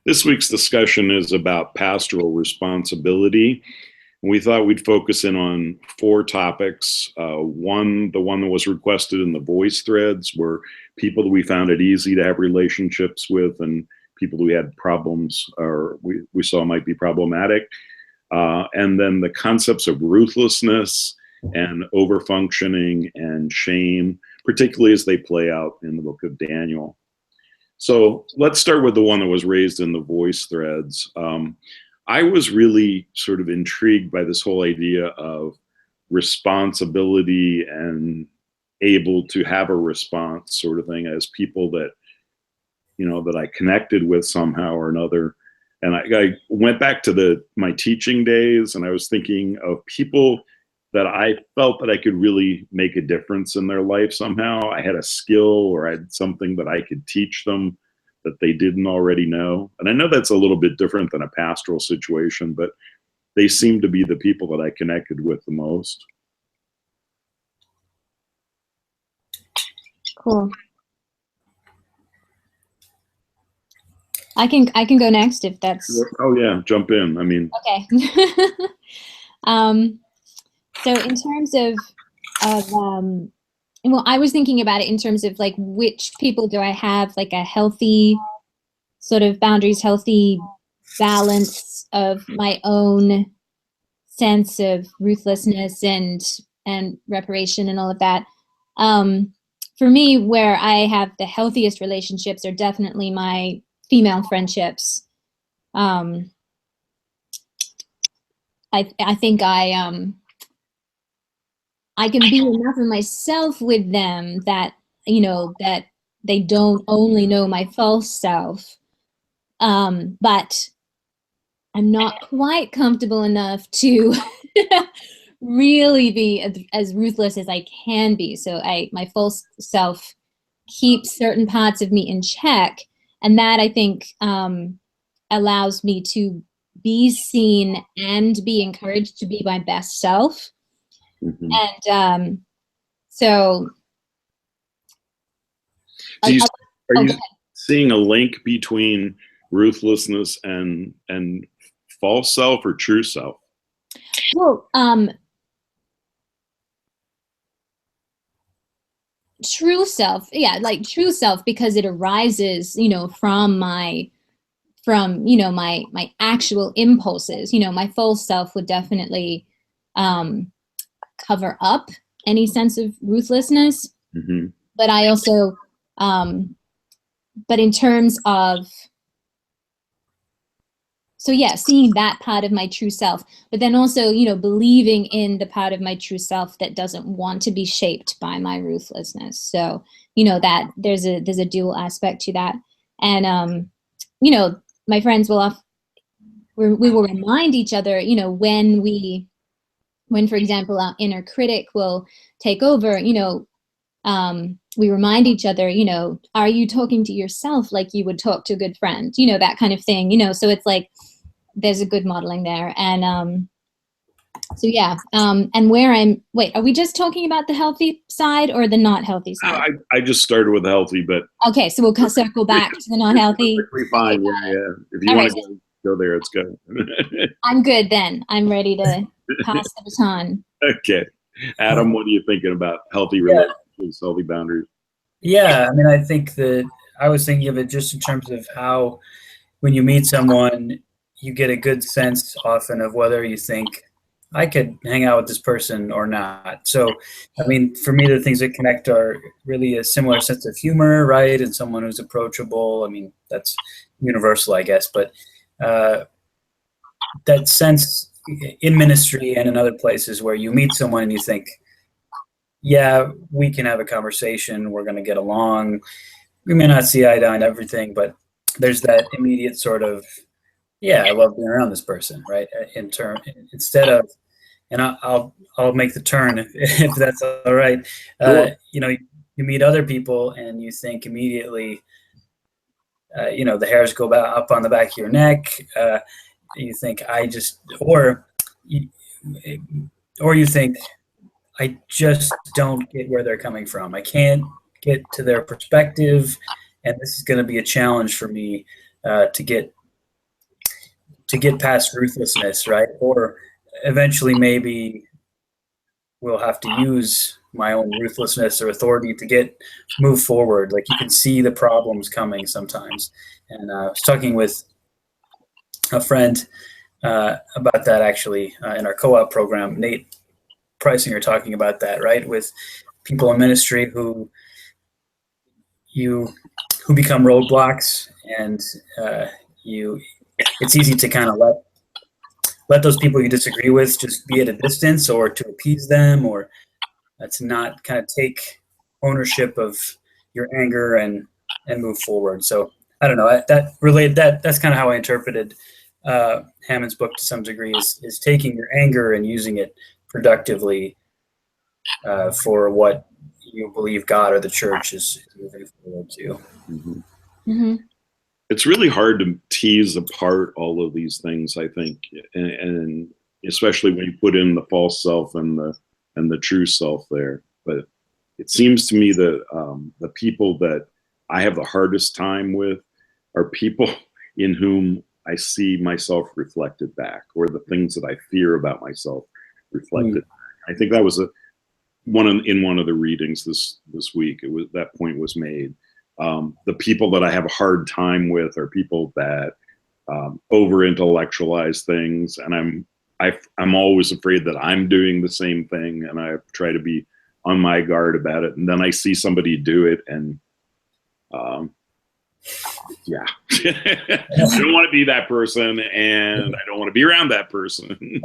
This week's discussion is about pastoral responsibility. We thought we'd focus in on four topics. One, the one that was requested in the voice threads, were people that we found it easy to have relationships with and people who had problems or we saw might be problematic. And then the concepts of ruthlessness and overfunctioning and shame, particularly as they play out in the book of Daniel. So let's start with the one that was raised in the voice threads. I was really sort of intrigued by this whole idea of responsibility and able to have a response sort of thing as people that, that I connected with somehow or another. And I went back to my teaching days, and I was thinking of people that I felt that I could really make a difference in their life somehow. I had a skill or I had something that I could teach them that they didn't already know. And I know that's a little bit different than a pastoral situation, but they seem to be the people that I connected with the most. Cool. I can go next if that's. Oh yeah, jump in. I mean. Okay. So in terms of well, I was thinking about it in terms of like which people do I have like a healthy sort of boundaries, healthy balance of my own sense of ruthlessness and reparation and all of that. For me, where I have the healthiest relationships are definitely my female friendships. I think I can be enough of myself with them that, that they don't only know my false self. But I'm not quite comfortable enough to really be as ruthless as I can be. So my false self keeps certain parts of me in check. And that I think allows me to be seen and be encouraged to be my best self. Mm-hmm. And so are you seeing a link between ruthlessness and false self or true self? Well, true self, yeah, like true self, because it arises, from my actual impulses. My false self would definitely cover up any sense of ruthlessness. Mm-hmm. But I also, but in terms of, so yeah, seeing that part of my true self, but then also, believing in the part of my true self that doesn't want to be shaped by my ruthlessness. So, that there's a dual aspect to that. And, my friends we will remind each other, when, for example, our inner critic will take over, we remind each other, are you talking to yourself like you would talk to a good friend, that kind of thing, so it's like, there's a good modeling there. And so, yeah. And wait, are we just talking about the healthy side or the not healthy side? I just started with healthy, but. Okay, so we'll circle back to the not healthy. Fine, yeah. If you want to go there, it's good. I'm good then. I'm ready to pass the baton. Okay. Adam, what are you thinking about healthy relationships, healthy boundaries? Yeah, I mean, I think that I was thinking of it just in terms of how when you meet someone, you get a good sense often of whether you think I could hang out with this person or not. So, I mean, for me, the things that connect are really a similar sense of humor, right? And someone who's approachable. I mean, that's universal, I guess. But that sense in ministry and in other places where you meet someone and you think, yeah, we can have a conversation. We're going to get along. We may not see eye to eye on everything, but there's that immediate sort of, yeah, I love being around this person, right? Instead of, and I'll make the turn if that's all right. Sure. You meet other people and you think immediately, the hairs go up on the back of your neck. You think or you think I just don't get where they're coming from. I can't get to their perspective, and this is going to be a challenge for me to get to get past ruthlessness, right? Or eventually maybe we'll have to use my own ruthlessness or authority to move forward. Like, you can see the problems coming sometimes. And I was talking with a friend about that actually in our co-op program. Nate Preisinger talking about that, right? With people in ministry who become roadblocks, and it's easy to kind of let those people you disagree with just be at a distance, or to appease them, or to not kind of take ownership of your anger and move forward. So I don't know, that's kind of how I interpreted Hammond's book to some degree, is taking your anger and using it productively for what you believe God or the church is moving forward to. Mm-hmm. Mm-hmm. It's really hard to tease apart all of these things, I think, and especially when you put in the false self and the true self there. But it seems to me that the people that I have the hardest time with are people in whom I see myself reflected back, or the things that I fear about myself reflected back. I think that was in one of the readings this week. It was, that point was made. The people that I have a hard time with are people that over intellectualize things, and I'm always afraid that I'm doing the same thing, and I try to be on my guard about it. And then I see somebody do it, and yeah, I don't want to be that person, and I don't want to be around that person.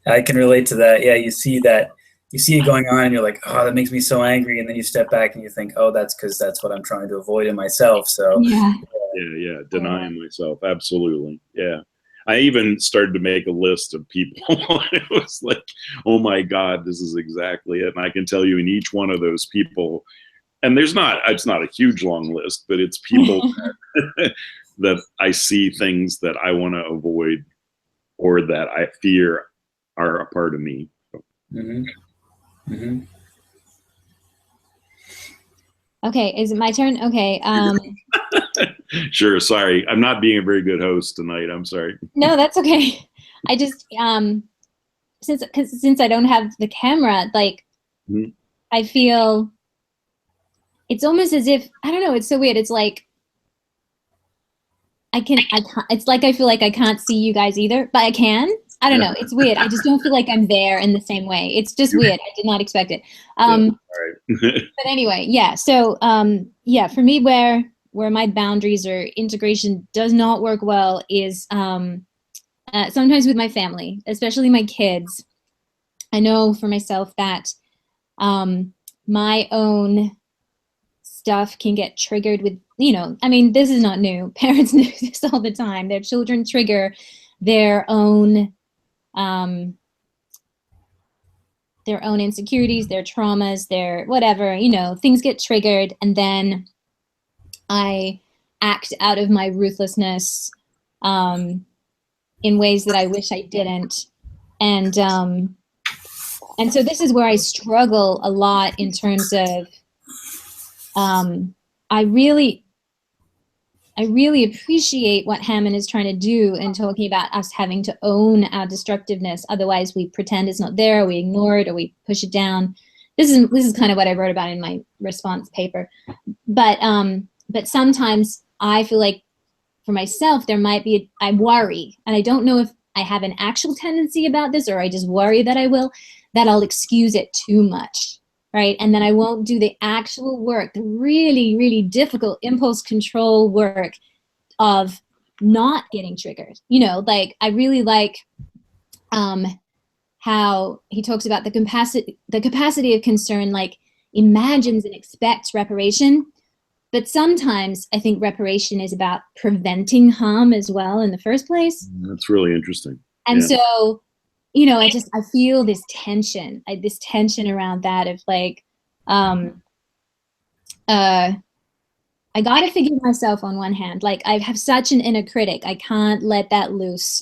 I can relate to that. Yeah, you see it going on, and you're like, oh, that makes me so angry. And then you step back and you think, oh, that's because that's what I'm trying to avoid in myself. So Yeah. Yeah, denying myself. Absolutely. Yeah. I even started to make a list of people. It was like, oh my God, this is exactly it. And I can tell you in each one of those people, and it's not a huge long list, but it's people that I see things that I want to avoid, or that I fear are a part of me. Mm-hmm. Mm-hmm. Okay, is it my turn? Okay. Sure. Sorry, I'm not being a very good host tonight. I'm sorry. No, that's okay. I just since I don't have the camera, like, Mhm. I feel it's almost as if, I don't know, it's so weird. It's like I can't, it's like I feel like I can't see you guys either, but I can. I don't know. It's weird. I just don't feel like I'm there in the same way. It's just weird. I did not expect it. All right. But anyway, yeah. So yeah, for me, where my boundaries or integration does not work well is sometimes with my family, especially my kids. I know for myself that my own stuff can get triggered with, I mean, this is not new. Parents do this all the time. Their children trigger their own insecurities, their traumas, their whatever, things get triggered, and then I act out of my ruthlessness in ways that I wish I didn't. And so this is where I struggle a lot in terms of I really appreciate what Hammond is trying to do in talking about us having to own our destructiveness. Otherwise, we pretend it's not there, or we ignore it, or we push it down. This is kind of what I wrote about in my response paper. But sometimes I feel like for myself, there might be, I worry, and I don't know if I have an actual tendency about this, or I just worry that that I'll excuse it too much. Right. And then I won't do the actual work, the really, really difficult impulse control work of not getting triggered. Like, I really like how he talks about the capacity of concern, like, imagines and expects reparation. But sometimes I think reparation is about preventing harm as well in the first place. That's really interesting. And so, I feel this tension around that of like, I got to forgive myself on one hand. Like, I have such an inner critic. I can't let that loose.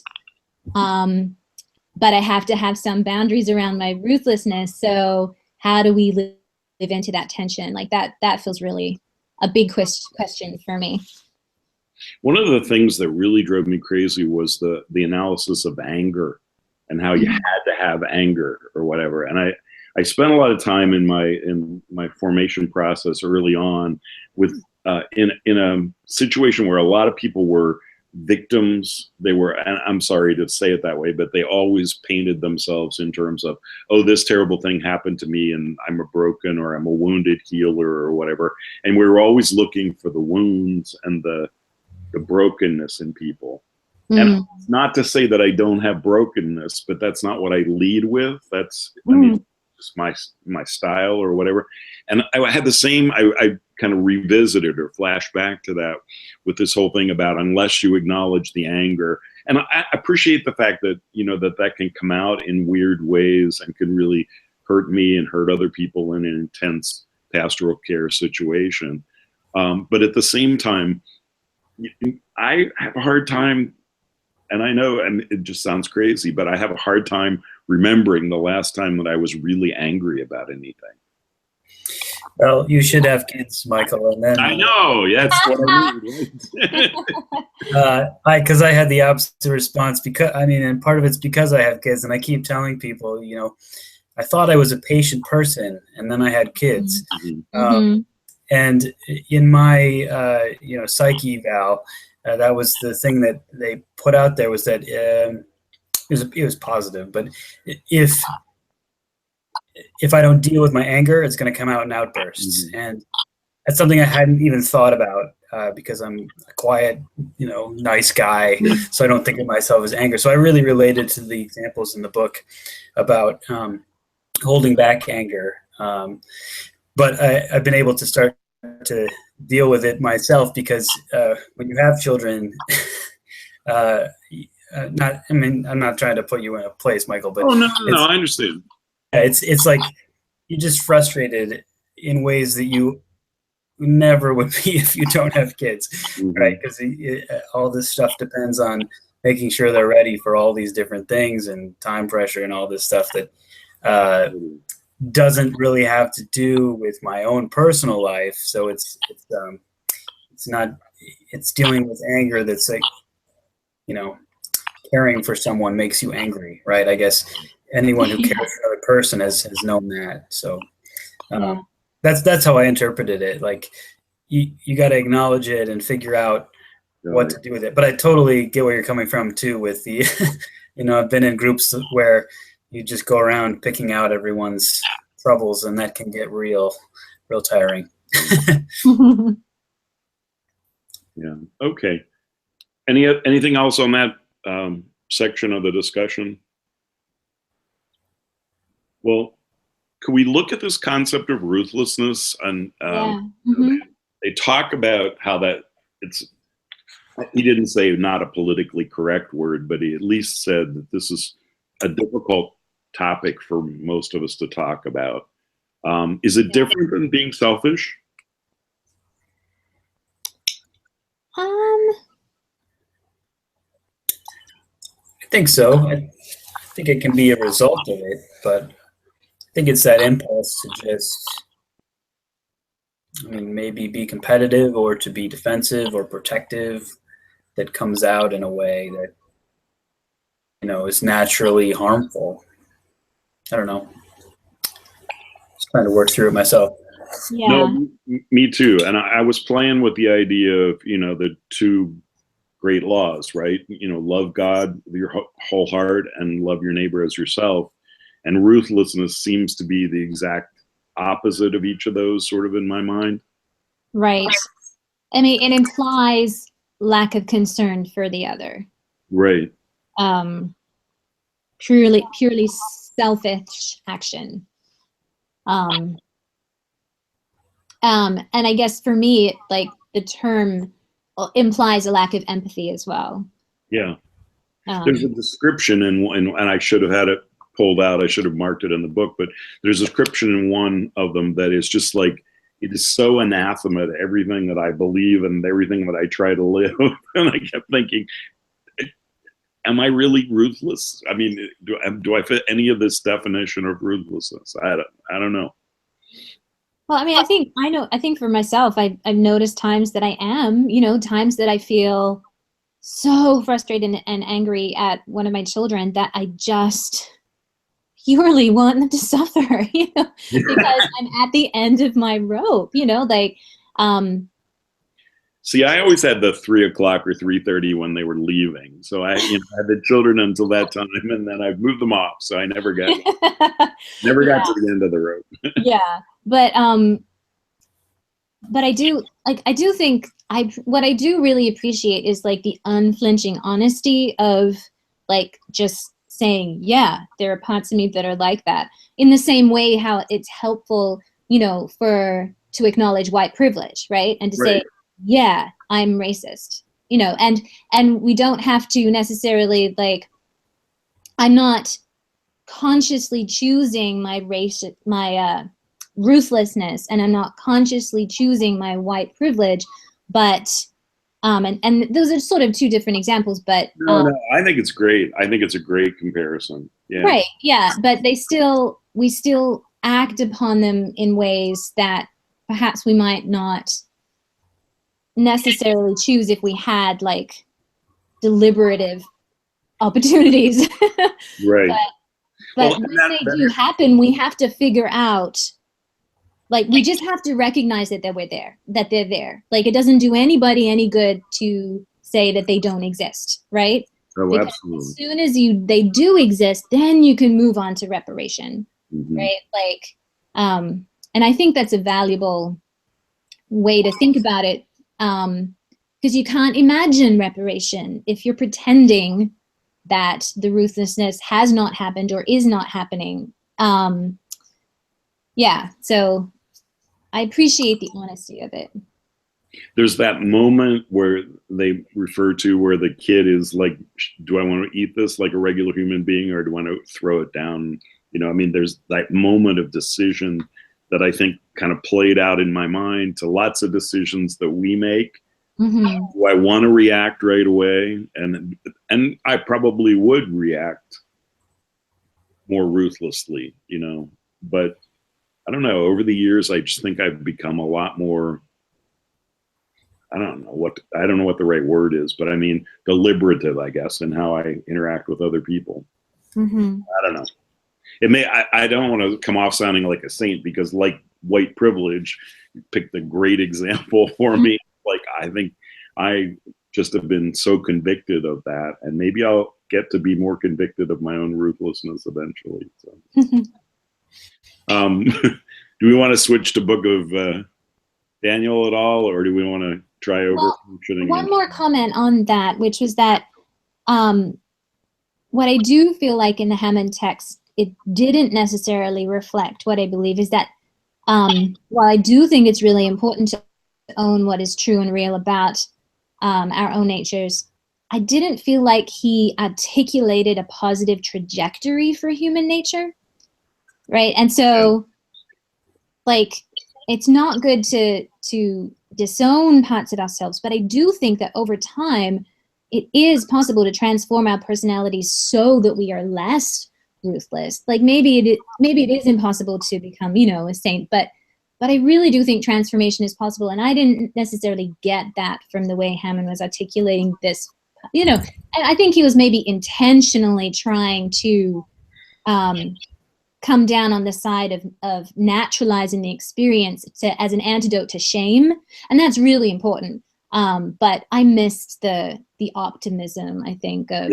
But I have to have some boundaries around my ruthlessness. So how do we live into that tension? Like that feels really a big question for me. One of the things that really drove me crazy was the analysis of anger and how you had to have anger or whatever. And I spent a lot of time in my formation process early on with in a situation where a lot of people were victims. They were, and I'm sorry to say it that way, but they always painted themselves in terms of, oh, this terrible thing happened to me and I'm a broken or I'm a wounded healer or whatever. And we were always looking for the wounds and the brokenness in people. And not to say that I don't have brokenness, but that's not what I lead with. That's, I mean, just my style or whatever. And I had the same, I kind of revisited or flashed back to that with this whole thing about unless you acknowledge the anger. And I appreciate the fact that, you know, that can come out in weird ways and can really hurt me and hurt other people in an intense pastoral care situation. But at the same time, I have a hard time, and I know, and it just sounds crazy, but I have a hard time remembering the last time that I was really angry about anything. Well, you should have kids, Michael, and then I know, yeah, that's what I mean. Because I had the opposite response, because I mean, and part of it's because I have kids, and I keep telling people, you know, I thought I was a patient person, and then I had kids. And in my, you know, psyche eval, that was the thing that they put out there, was that it was positive. But if I don't deal with my anger, it's going to come out in outbursts. And that's something I hadn't even thought about because I'm a quiet, you know, nice guy. So I don't think of myself as anger. So I really related to the examples in the book about holding back anger. But I've been able to start to deal with it myself, because when you have children, I mean, I'm not trying to put you in a place, Michael, but no, I understand. It's like you're just frustrated in ways that you never would be if you don't have kids, right? Because all this stuff depends on making sure they're ready for all these different things and time pressure and all this stuff that doesn't really have to do with my own personal life. So it's not, it's dealing with anger that's like, you know, caring for someone makes you angry, right? I guess anyone who cares for another person has known that. So that's how I interpreted it. Like you got to acknowledge it and figure out what to do with it. But I totally get where you're coming from too with the, you know, I've been in groups where you just go around picking out everyone's troubles, and that can get real tiring. Yeah. Okay. Anything else on that section of the discussion? Well, could we look at this concept of ruthlessness? And they talk about how that it's, he didn't say not a politically correct word, but he at least said that this is a difficult topic for most of us to talk about. Is it different than being selfish? I think so. I think it can be a result of it, but I think it's that impulse to just, I mean, maybe be competitive or to be defensive or protective that comes out in a way that, you know, is naturally harmful. I don't know. Just trying to work through it myself. Yeah. No, me too. And I was playing with the idea of, you know, the two great laws, right? You know, love God with your whole heart and love your neighbor as yourself. And ruthlessness seems to be the exact opposite of each of those, sort of, in my mind. Right. I mean, it implies lack of concern for the other. Right. Purely selfish action. And I guess for me, like, the term implies a lack of empathy as well. Yeah. There's a description and I should have had it pulled out. I should have marked it in the book, but there's a description in one of them that is just like, it is so anathema to everything that I believe and everything that I try to live. And I kept thinking, am I really ruthless? I mean, do I fit any of this definition of ruthlessness? I don't know. Well, I mean, I think for myself, I've noticed times that I am, times that I feel so frustrated and angry at one of my children that I just purely want them to suffer, because I'm at the end of my rope, See, I always had the 3 o'clock or 3:30 when they were leaving. So I had the children until that time, and then I've moved them off. So I never got to the end of the rope. Yeah, but I do think what I do really appreciate is like the unflinching honesty of like just saying, yeah, there are parts of me that are like that. In the same way how it's helpful, to acknowledge white privilege, right? And to say, yeah, I'm racist, and we don't have to necessarily like, I'm not consciously choosing my race, my ruthlessness, and I'm not consciously choosing my white privilege, but and those are sort of two different examples, but no, I think it's great. I think it's a great comparison. Yeah. Right, yeah, but we still act upon them in ways that perhaps we might not necessarily choose if we had like deliberative opportunities. Right. But when they do happen, we have to figure out, like, we just have to recognize that they're there. Like, it doesn't do anybody any good to say that they don't exist, right? Oh, because absolutely. as soon as they do exist, then you can move on to reparation, right? Like, and I think that's a valuable way to think about it, because you can't imagine reparation if you're pretending that the ruthlessness has not happened or is not happening. Yeah, so I appreciate the honesty of it. There's that moment where they refer to where the kid is like, do I want to eat this like a regular human being, or do I want to throw it down? There's that moment of decision that I think kind of played out in my mind to lots of decisions that we make. Do I want to react right away? And I probably would react more ruthlessly, but I don't know. Over the years, I just think I've become a lot more, I don't know what the right word is, but I mean, deliberative, I guess, in how I interact with other people. I don't know. I don't want to come off sounding like a saint, because like white privilege, you picked a great example for me. Like, I think I just have been so convicted of that, and maybe I'll get to be more convicted of my own ruthlessness eventually. So. Do we want to switch to Book of Daniel at all, or do we want to try over functioning? One more comment on that, which was that what I do feel like in the Hammond text, it didn't necessarily reflect what I believe is that while I do think it's really important to own what is true and real about our own natures, I didn't feel like he articulated a positive trajectory for human nature, right? And so, like, it's not good to disown parts of ourselves, but I do think that over time, it is possible to transform our personalities so that we are less ruthless. Like, maybe it is impossible to become, a saint, but I really do think transformation is possible, and I didn't necessarily get that from the way Hammond was articulating this, and I think he was maybe intentionally trying to come down on the side of naturalizing the experience as an antidote to shame, and that's really important. But I missed the optimism, I think, of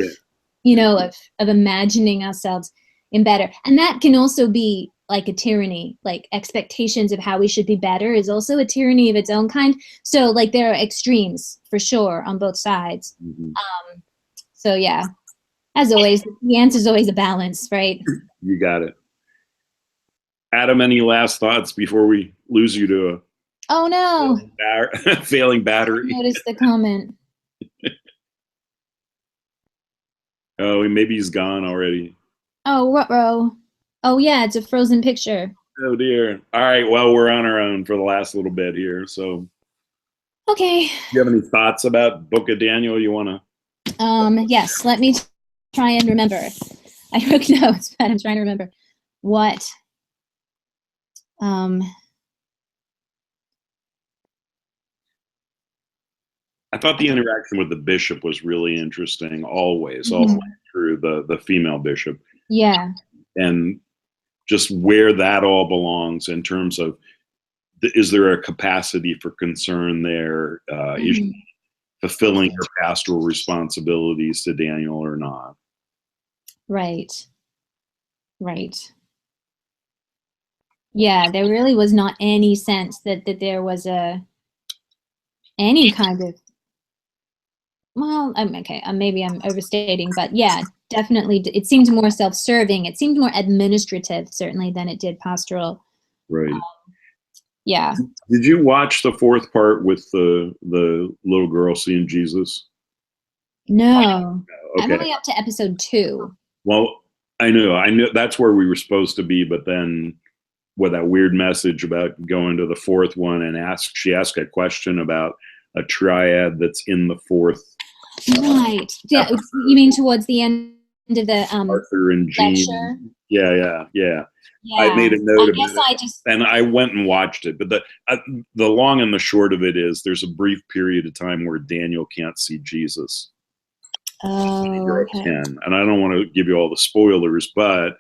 of imagining ourselves in better, and that can also be like a tyranny. Like, expectations of how we should be better is also a tyranny of its own kind. So, like, there are extremes for sure on both sides. So yeah, as always, the answer is always a balance, right? You got it. Adam, any last thoughts before we lose you to a oh no failing battery? Notice the comment. Oh, maybe he's gone already. Oh, ruh-roh. Oh yeah, it's a frozen picture. Oh dear. All right, well, we're on our own for the last little bit here, so okay. Do you have any thoughts about Book of Daniel you want to? Yes, let me try and remember. I took notes, but I'm trying to remember what thought the interaction with the bishop was really interesting, always, all Mhm. the way through the female bishop, Yeah. and just where that all belongs in terms of is there a capacity for concern there? Is she Mhm. fulfilling her pastoral responsibilities to Daniel or not? Right. Right. Yeah, there really was not any sense that there was any kind of, well, okay, maybe I'm overstating, but yeah, definitely it seemed more self-serving. It seemed more administrative, certainly, than it did pastoral. Right. Yeah. Did you watch the fourth part with the little girl seeing Jesus? No. I'm Okay. only up to episode 2. Well, I knew that's where we were supposed to be, but then with that weird message about going to the fourth one and she asked a question about a triad that's in the fourth. Right. Yeah. You mean towards the end of the Arthur and Jean. lecture? Yeah. Yeah. I made a note I about guess it, I just. and I went and watched it. But the long and the short of it is, there's a brief period of time where Daniel can't see Jesus. Oh, okay. 10. And I don't want to give you all the spoilers, but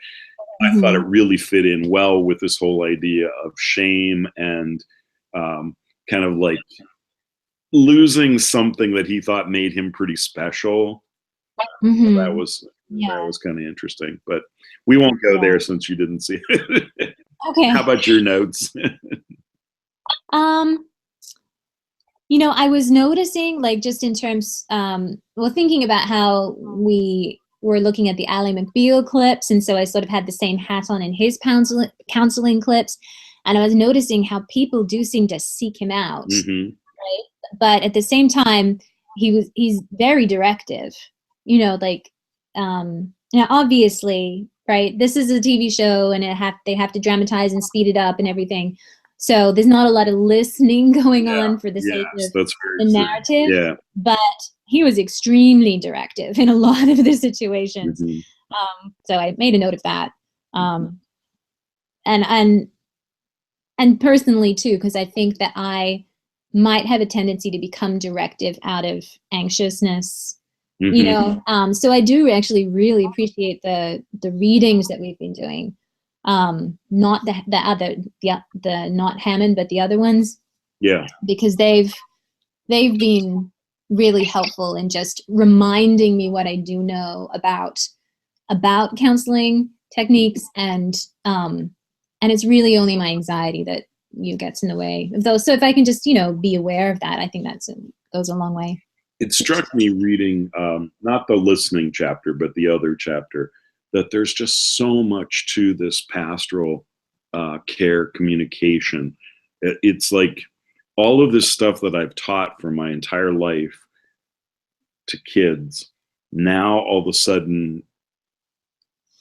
I thought it Mhm. really fit in well with this whole idea of shame and kind of like losing something that he thought made him pretty special. Mhm. That was Yeah. kind of interesting, but we won't go Yeah. there since you didn't see it. Okay. How about your notes? I was noticing, like, just in terms, thinking about how we were looking at the Ally McBeal clips, and so I sort of had the same hat on in his counseling clips, and I was noticing how people do seem to seek him out, Mm-hmm. right? But at the same time, he's very directive, like, now obviously, right, this is a TV show, and they have to dramatize and speed it up and everything. So there's not a lot of listening going on for the sake of that's the very narrative, yeah. but he was extremely directive in a lot of the situations. Mm-hmm. So I made a note of that. And personally too, because I think that I might have a tendency to become directive out of anxiousness. Mm-hmm. So I do actually really appreciate the readings that we've been doing. Not the not Hammond, but the other ones. Yeah. Because they've been really helpful in just reminding me what I do know about counseling techniques, and it's really only my anxiety that gets in the way of those. So if I can just be aware of that, I think goes a long way. It struck me reading not the listening chapter, but the other chapter, that there's just so much to this pastoral care communication. It's like all of this stuff that I've taught for my entire life to kids now all of a sudden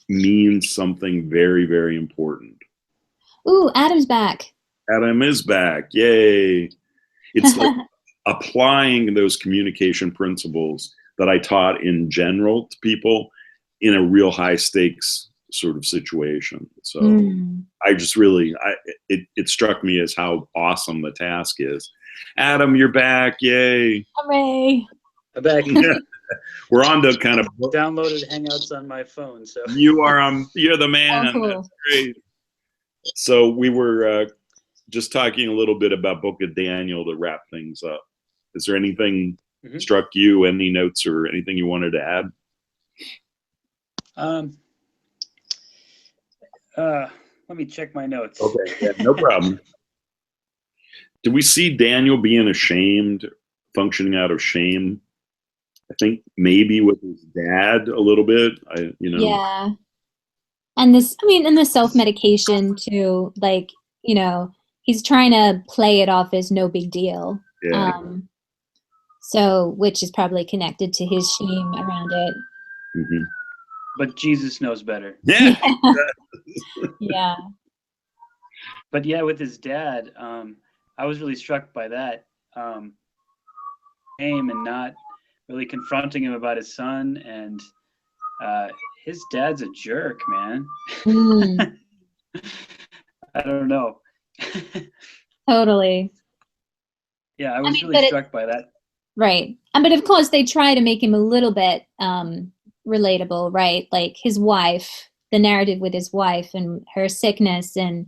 means something very, very important. Ooh, Adam's back. Adam is back. Yay. It's like applying those communication principles that I taught in general to people in a real high stakes sort of situation. So I just really, it struck me as how awesome the task is. Adam, you're back. Yay. Hooray. I'm back. We're on to kind of downloaded Hangouts on my phone. So you're the man. Oh, cool. That's great. So we were just talking a little bit about Book of Daniel to wrap things up. Is there anything struck you, any notes or anything you wanted to add? Let me check my notes. Okay, yeah, no problem. Did we see Daniel being ashamed, functioning out of shame? I think maybe with his dad a little bit. Yeah. And the self-medication too, like, he's trying to play it off as no big deal. Yeah. So, which is probably connected to his shame around it. Mm-hmm. But Jesus knows better. Yeah. Yeah. But yeah, with his dad, I was really struck by that. Shame and not really confronting him about his son, and his dad's a jerk, man. I don't know. Totally. Yeah, I was really struck by that. Right. But of course they try to make him a little bit relatable, right? Like his wife, the narrative with his wife and her sickness, and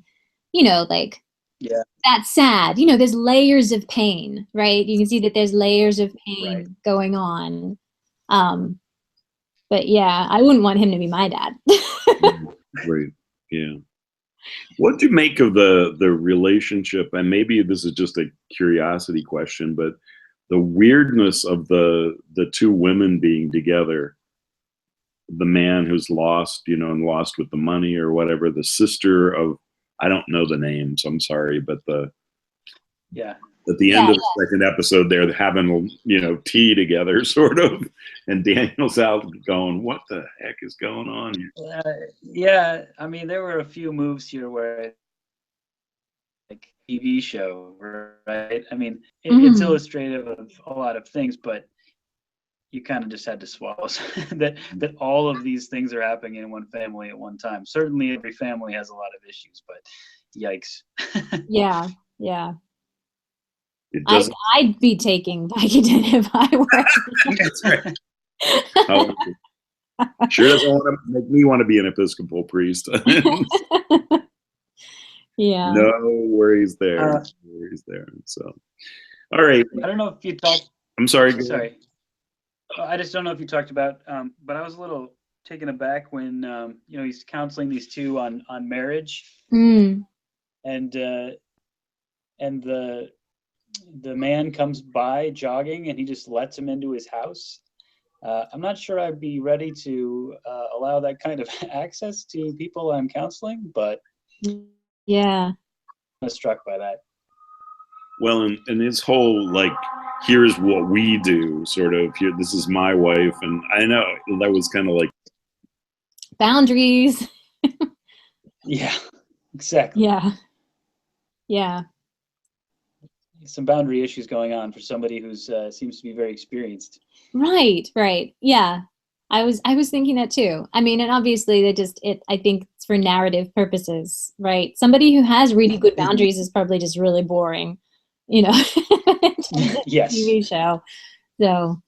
like, Yeah. that's sad. There's layers of pain, right? You can see that there's layers of pain going on. But yeah, I wouldn't want him to be my dad. Right. Yeah. What do you make of the relationship? And maybe this is just a curiosity question, but the weirdness of the two women being together, the man who's lost, and lost with the money or whatever, the sister of, I don't know the names, I'm sorry, but at the end of the second episode, they're having, tea together, sort of, and Daniel's out going, "What the heck is going on here?" Yeah, I mean, there were a few moves here where, like, TV show, right? I mean, it's illustrative of a lot of things, but you kind of just had to swallow that all of these things are happening in one family at one time. Certainly, every family has a lot of issues, but yikes. Yeah. I'd be taking Vicodin if I were. That's right. Sure doesn't want to make me want to be an Episcopal priest. Yeah. No worries there. So, all right. I don't know if you talked. I'm sorry. Sorry. I just don't know if you talked about, but I was a little taken aback when he's counseling these two on marriage, and the man comes by jogging and he just lets him into his house. I'm not sure I'd be ready to allow that kind of access to people I'm counseling, but yeah, I'm struck by that. Well, and his whole, like, here's what we do, sort of, here, this is my wife, and I know that was kind of like boundaries. Yeah, exactly. Yeah. Some boundary issues going on for somebody who's seems to be very experienced. Right. Yeah. I was thinking that too. I mean, and obviously I think it's for narrative purposes, right? Somebody who has really good boundaries is probably just really boring, Yes. TV show. So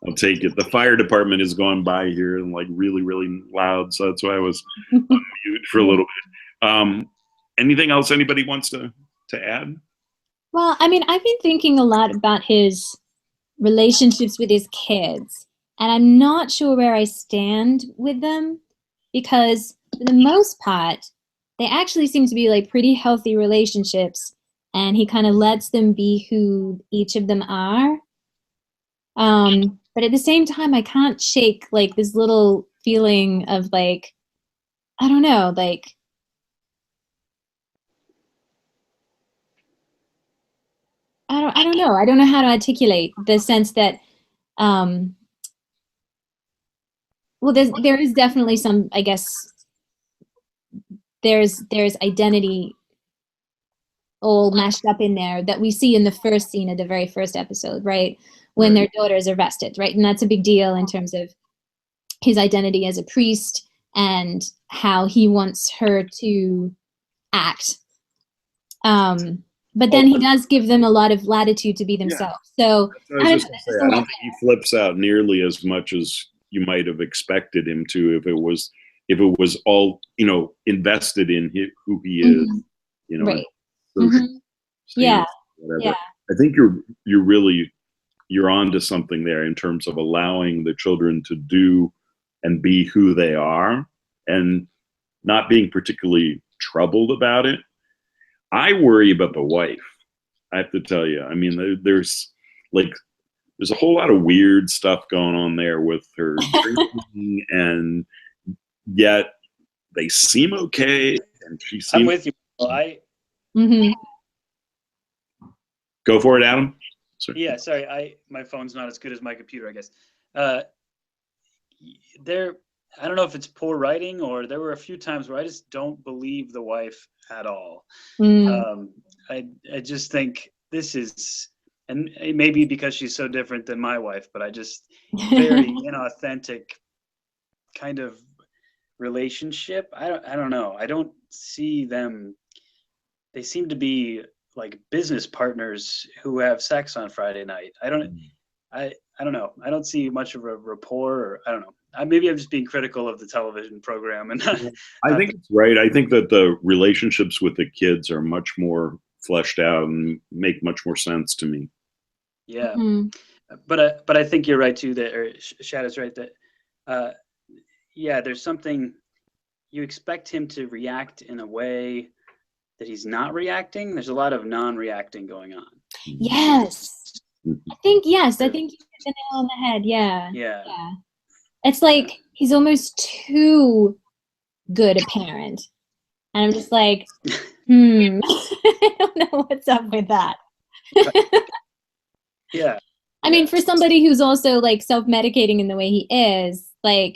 I'll take it. The fire department has gone by here and like really, really loud, so that's why I was on mute for a little bit. Anything else anybody wants to add? Well, I mean, I've been thinking a lot about his relationships with his kids, and I'm not sure where I stand with them, because for the most part, they actually seem to be like pretty healthy relationships, and he kind of lets them be who each of them are. But at the same time, I can't shake like this little feeling of like, I don't know, like, I don't know. I don't know how to articulate the sense that, well, there is definitely some, I guess, there's identity all mashed up in there that we see in the first scene of the very first episode, right? When their daughter is arrested, right? And that's a big deal in terms of his identity as a priest and how he wants her to act. But then he does give them a lot of latitude to be themselves. So I was just going to say, I don't think he flips out nearly as much as you might have expected him to if it was all, invested in who he is, right. Yeah. I think you're onto something there in terms of allowing the children to do and be who they are and not being particularly troubled about it. I worry about the wife. I have to tell you. I mean, there's a whole lot of weird stuff going on there with her drinking, and yet they seem okay. And she seems. I'm with you. Go for it, Adam. Sorry. Yeah, sorry. My phone's not as good as my computer, I guess. I don't know if it's poor writing or there were a few times where I just don't believe the wife at all. I just think this is, and it may be because she's so different than my wife, but I just very inauthentic kind of relationship. I don't know. I don't see them. They seem to be like business partners who have sex on Friday night. I don't know. I don't see much of a rapport, or I don't know. Maybe I'm just being critical of the television program. And I think it's right. I think that the relationships with the kids are much more fleshed out and make much more sense to me. Yeah. Mhm. But I think you're right too, that, or Shada's right, that yeah, there's something, you expect him to react in a way that he's not reacting. There's a lot of non-reacting going on. Yes. I think you hit the nail on the head. Yeah. Yeah. It's like he's almost too good a parent. And I'm just like, I don't know what's up with that. Yeah. I mean, for somebody who's also like self-medicating in the way he is, like,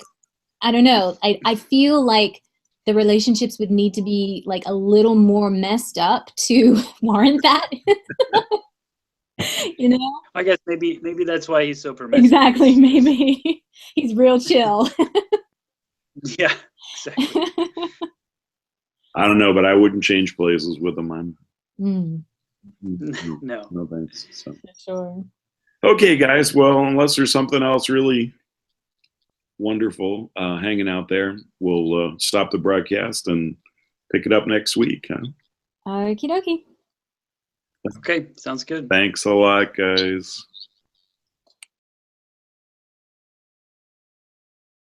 I don't know. I feel like the relationships would need to be like a little more messed up to warrant that. You know? I guess maybe that's why he's so permissive. Exactly. Maybe he's real chill. Yeah, exactly. I don't know, but I wouldn't change places with him. No. No thanks. So. For sure. Okay, guys. Well, unless there's something else really wonderful hanging out there, we'll stop the broadcast and pick it up next week. Huh? Okie dokie. Okay, sounds good. Thanks a lot, guys.